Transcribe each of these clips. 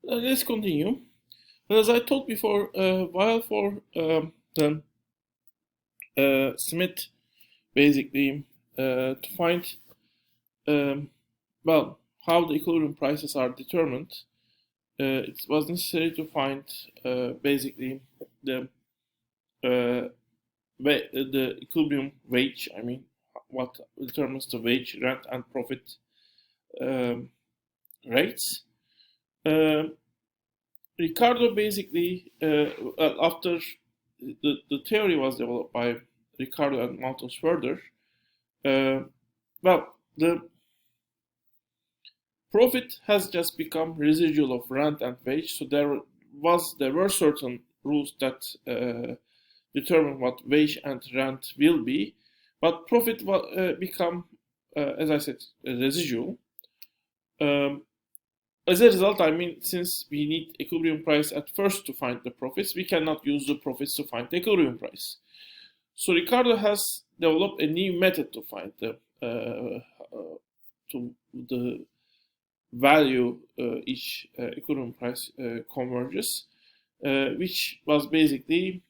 Let's continue. As I told before, while for the Smith basically to find um, well how the equilibrium prices are determined, it was necessary to find basically the the equilibrium wage. I mean, what determines the wage, rent, and profit um, rates. Um Ricardo basically, after the theory was developed by Ricardo and Malthus further, uh, well, the profit has just become residual of rent and wage. So there were certain rules that determine what wage and rent will be, but profit will become, as I said, residual. Um, As a result, I mean, since we need equilibrium price at first to find the profits, we cannot use the profits to find the equilibrium price. So Ricardo has developed a new method to find the value each equilibrium price converges, which was basically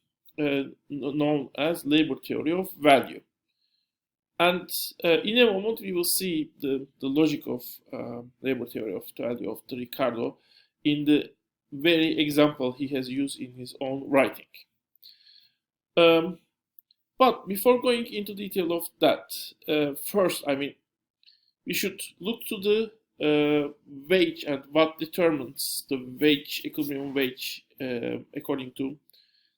known as labor theory of value. And in a moment, we will see the logic of labor theory of value of the Ricardo in the very example he has used in his own writing. Um, but before going into detail of that, first, I mean, we should look to the wage and what determines the wage, equilibrium wage, according to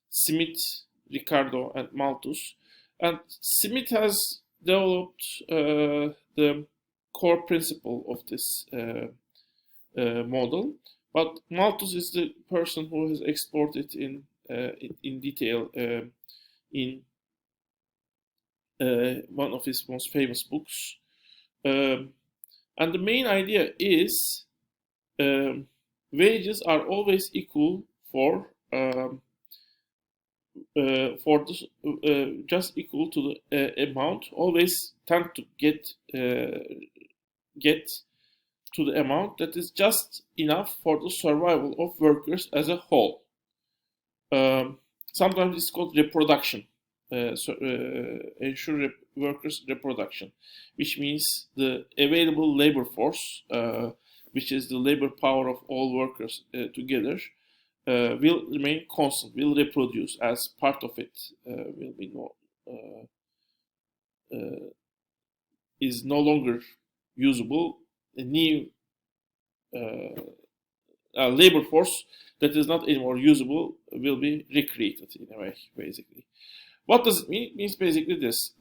Smith, Ricardo, and Malthus. And Smith has developed the core principle of this model, but Malthus is the person who has explored it in detail in one of his most famous books. And the main idea is wages are always equal for this, just equal to the amount, always tend to get to the amount that is just enough for the survival of workers as a whole. Sometimes it's called reproduction, ensure workers' reproduction, which means the available labor force, which is the labor power of all workers together, will remain constant, will reproduce as part of it will be is no longer usable. A new labor force that is not anymore usable will be recreated in a way, basically. What does it mean? It means basically this.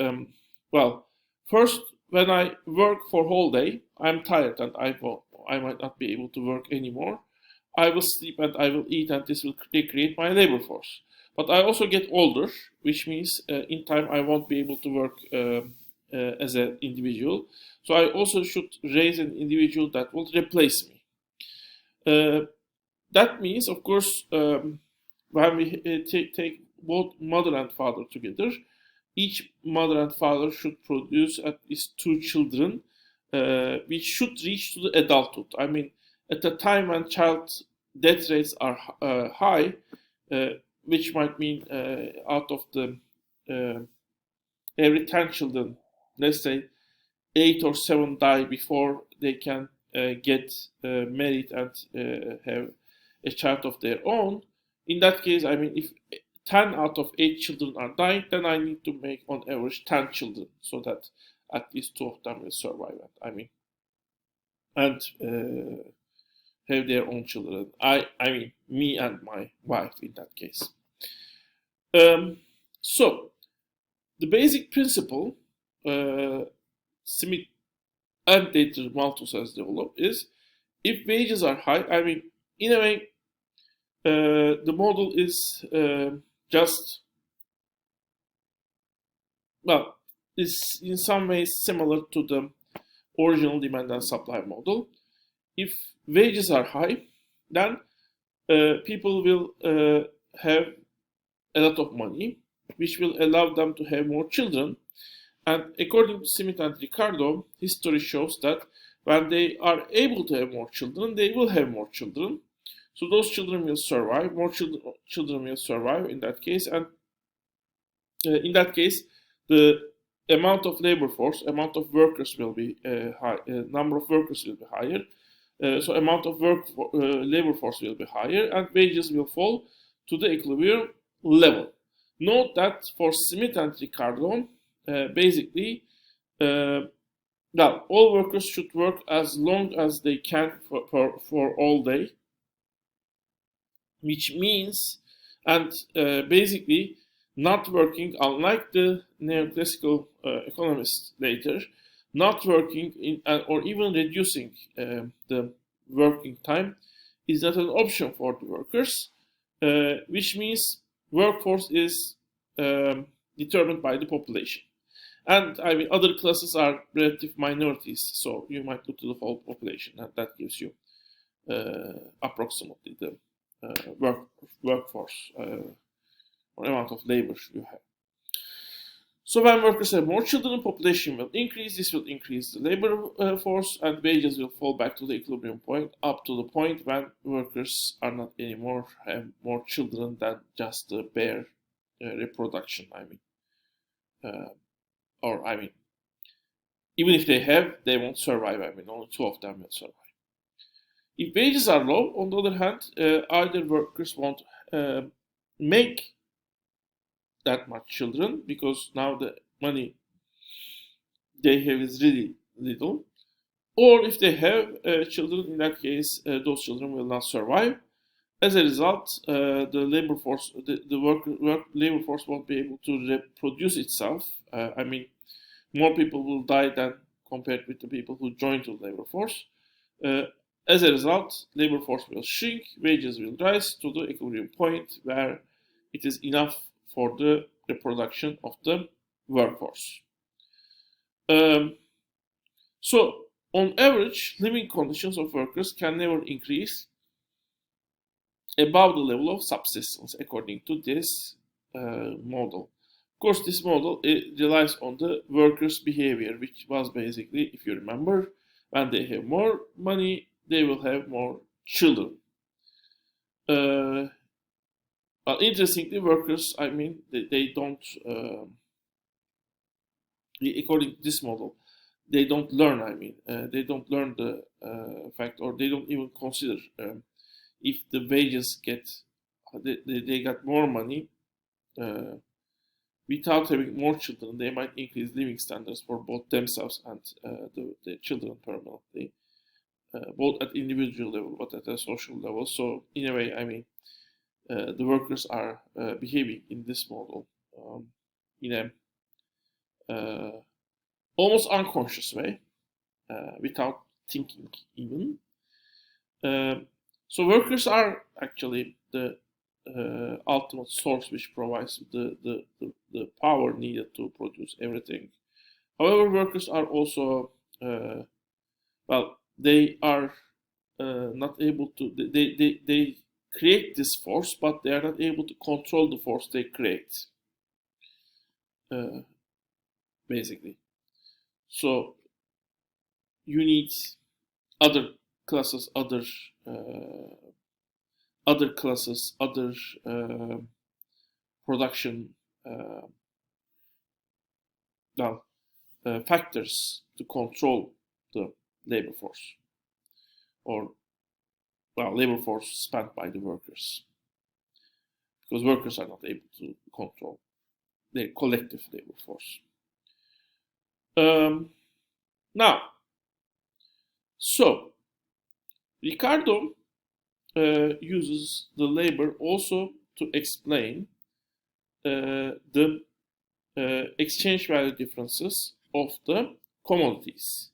Well, first, when I work for whole day, I'm tired and I might not be able to work anymore. I will sleep and I will eat, and this will recreate my labor force. But I also get older, which means in time I won't be able to work as an individual. So I also should raise an individual that will replace me. That means, of course, when we take both mother and father together, each mother and father should produce at least two children, which should reach to the adulthood. I mean, at the time when child death rates are high, which might mean out of the every 10 children, let's say 8 or 7 die before they can get married and have a child of their own. In that case, I mean, if 10 out of 8 children are dying, then I need to make on average 10 children so that at least 2 of them will survive. I mean, and have their own children. I mean, me and my wife in that case. So, the basic principle Smith and later Malthus has developed is if wages are high, I mean, in a way, the model is just, well, is in some ways similar to the original demand and supply model. If wages are high, then people will have a lot of money, which will allow them to have more children. And according to Smith and Ricardo, history shows that when they are able to have more children, they will have more children. So those children will survive. More children will survive in that case, and in that case, the amount of labor force, amount of workers will be high. Number of workers will be higher. So amount of labor force will be higher, and wages will fall to the equilibrium level. Note that for Smith and Ricardo, basically, well, all workers should work as long as they can for all day, which means, and basically, not working, unlike the neoclassical economists later, not working in, or even reducing the working time is not an option for the workers, which means workforce is determined by the population. And I mean, other classes are relative minorities, so you might look to the whole population, and that gives you approximately the workforce or amount of labor you have. So when workers have more children, population will increase. This will increase the labor force, and wages will fall back to the equilibrium point, up to the point when workers are not anymore have more children than just the bare reproduction. Even if they have, they won't survive. Only 2 of them will survive. If wages are low, on the other hand, either workers won't make that much children, because now the money they have is really little, or if they have children, in that case, those children will not survive. As a result, the labor force, the labor force won't be able to reproduce itself. More people will die than compared with the people who joined the labor force. As a result, labor force will shrink, wages will rise to the equilibrium point where it is enough for the reproduction of the workforce. So, on average, living conditions of workers can never increase above the level of subsistence, according to this model. Of course, this model relies on the workers' behavior, which was basically, if you remember, when they have more money, they will have more children. Well, interestingly, workers, they don't, according to this model, they don't learn, they don't learn the fact, or they don't even consider if the wages they got more money, without having more children, they might increase living standards for both themselves and the children permanently, both at individual level, but at a social level. So, in a way, the workers are behaving in this model in a almost unconscious way, without thinking even. So workers are actually the ultimate source which provides the power needed to produce everything. However, workers are also, they are not able to, they create this force, but they are not able to control the force they create, basically. So you need other classes, other production factors to control the labor force, or labor force spent by the workers, because workers are not able to control their collective labor force. Now, so Ricardo uses the labor also to explain the exchange value differences of the commodities.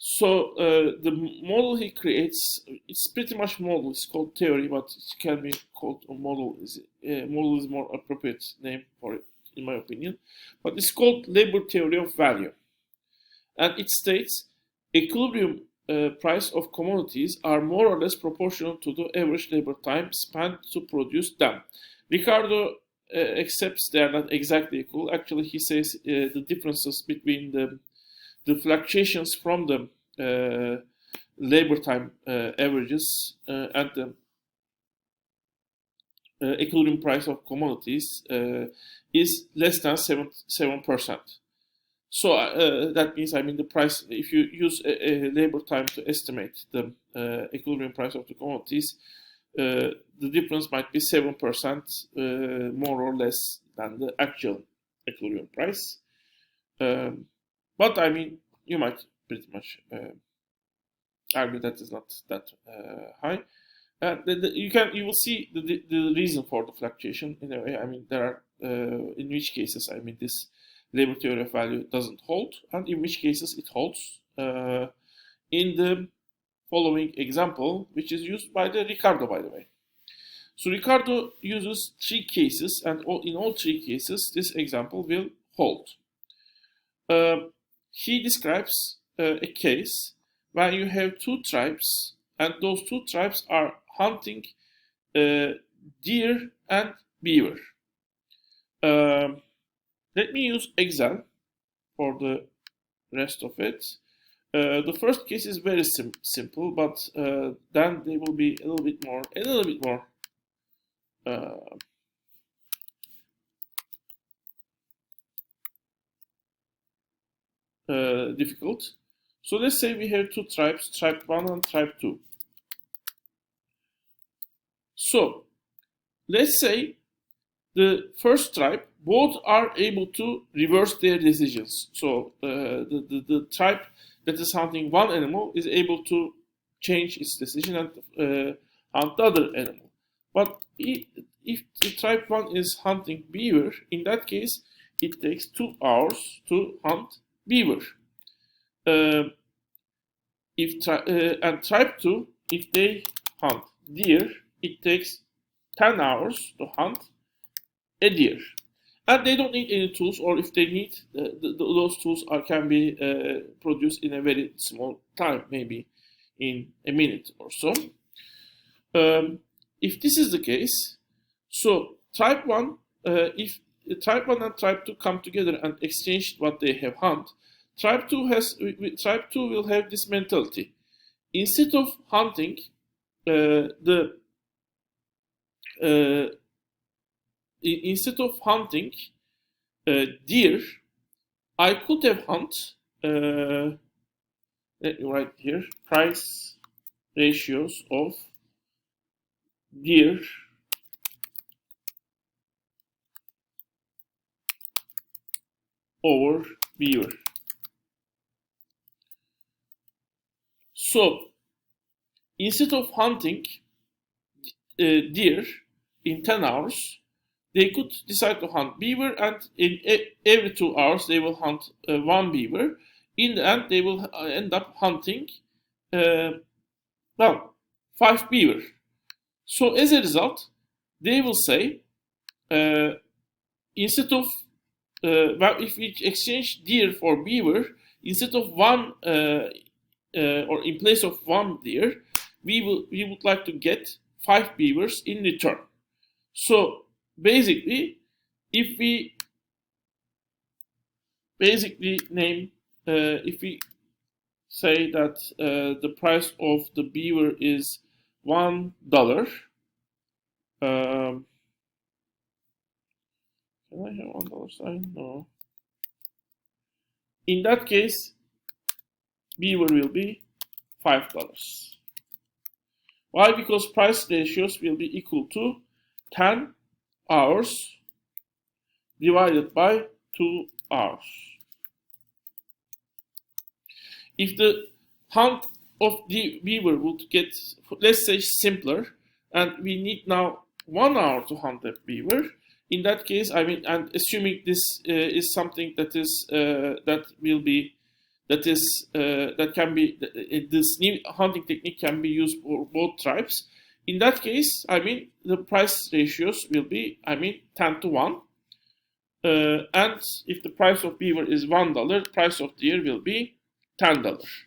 So the model he creates, it's pretty much model. It's called theory, but it can be called a model. Model is more appropriate name for it, in my opinion. But it's called labor theory of value, and it states equilibrium price of commodities are more or less proportional to the average labor time spent to produce them. Ricardo accepts they are not exactly equal. Actually, he says the differences between the fluctuations from the labor time averages and the equilibrium price of commodities is less than 7%. So that means, I mean, the price, if you use a labor time to estimate the equilibrium price of the commodities, the difference might be 7% more or less than the actual equilibrium price. But I mean, you might pretty much argue that is not that high. You will see the reason for the fluctuation in a way. I mean, there are in which cases, I mean, this labor theory of value doesn't hold, and in which cases it holds. In the following example, which is used by Ricardo, by the way. So Ricardo uses 3 cases, and in all 3 cases, this example will hold. He describes a case where you have 2 tribes, and those 2 tribes are hunting deer and beaver. Let me use Excel for the rest of it. The first case is very simple, but then they will be a little bit more difficult. So let's say we have 2 tribes, tribe 1 and tribe 2. So let's say the first tribe, both are able to reverse their decisions. So the tribe that is hunting one animal is able to change its decision and hunt the other animal. But if the tribe 1 is hunting beaver, in that case, it takes 2 hours to hunt beaver. And tribe 2, if they hunt deer, it takes 10 hours to hunt a deer. And they don't need any tools, or if they need, those tools can be produced in a very small time, maybe in a minute or so. If this is the case, so tribe 1, if tribe 1 and tribe 2 come together and exchange what they have hunt, tribe 2 will have this mentality. Instead of hunting deer, I could have hunt. Let me write here: price ratios of deer over beaver. So instead of hunting deer in 10 hours, they could decide to hunt beaver, and in every 2 hours they will hunt 1 beaver. In the end, they will end up hunting 5 beaver. So as a result, they will say, instead of if we exchange deer for beaver, instead of 1 or in place of 1 deer, we would like to get 5 beavers in return. So basically, if we say that the price of the beaver is $1, can I have $1 sign? No. In that case, beaver will be $5. Why? Because price ratios will be equal to 10 hours divided by 2 hours. If the hunt of the beaver would get, let's say, simpler, and we need now 1 hour to hunt that beaver, in that case, I mean, and assuming this is something that is this new hunting technique can be used for both tribes. In that case, I mean, the price ratios will be, 10 to 1. And if the price of beaver is $1, price of deer will be $10.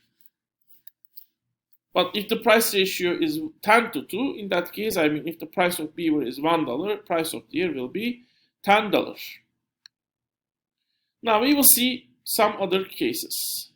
But if the price ratio is 10 to 2, in that case, if the price of beaver is $1, price of deer will be $10. Now we will see some other cases.